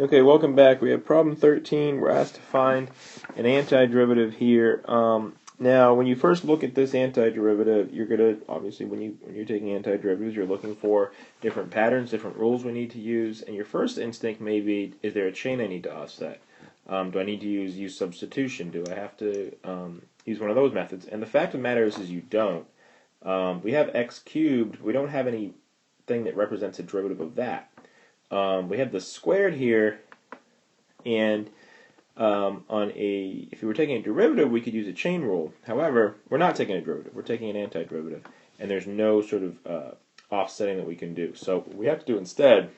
Okay, welcome back. We have problem 13. We're asked to find an antiderivative here. Now, when you first look at this antiderivative, you're gonna obviously when you're taking antiderivatives, you're looking for different patterns, different rules we need to use, and your first instinct may be: is there a chain I need to offset? Do I need to use substitution? Do I have to use one of those methods? And the fact of the matter is you don't. We have x cubed. We don't have anything that represents a derivative of that. We have the squared here, and if you were taking a derivative, we could use a chain rule. However, we're not taking a derivative. We're taking an antiderivative, and there's no sort of offsetting that we can do. So what we have to do instead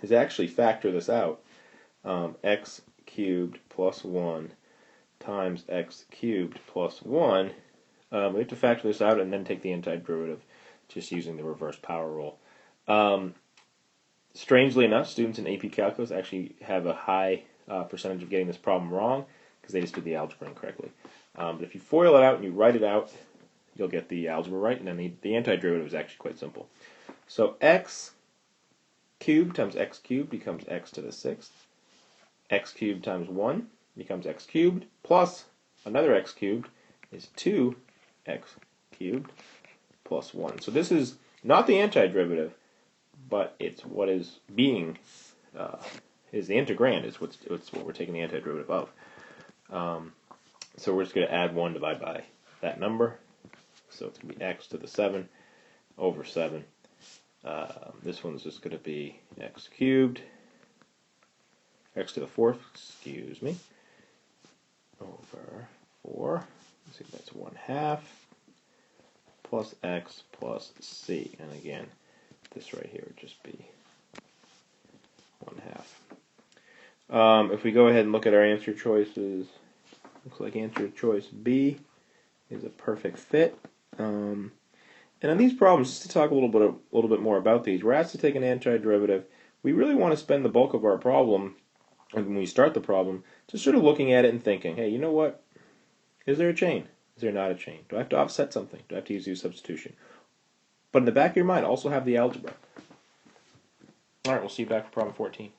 is actually factor this out. X cubed plus 1 times x cubed plus 1. We have to factor this out and then take the antiderivative just using the reverse power rule. Strangely enough, students in AP Calculus actually have a high percentage of getting this problem wrong because they just did the algebra incorrectly. But if you FOIL it out and you write it out, you'll get the algebra right, and then the antiderivative is actually quite simple. So x cubed times x cubed becomes x to the 6th. X cubed times 1 becomes x cubed, plus another x cubed is 2x cubed plus 1. So this is not the antiderivative, but it's what is being is the integrand. It's what we're taking the antiderivative of. So we're just going to add 1 divided by that number. So it's going to be x to the 7 over 7. This one's just going to be x cubed, x to the 4th, excuse me, over 4. Let's see, that's 1/2 plus x plus c. And again, this right here would just be 1/2. If we go ahead and look at our answer choices, looks like answer choice B is a perfect fit. And on these problems, just to talk a little bit more about these, we're asked to take an antiderivative. We really want to spend the bulk of our problem, and when we start the problem, just sort of looking at it and thinking, hey, you know what? Is there a chain? Is there not a chain? Do I have to offset something? Do I have to use substitution? But in the back of your mind, also have the algebra. All right, we'll see you back for problem 14.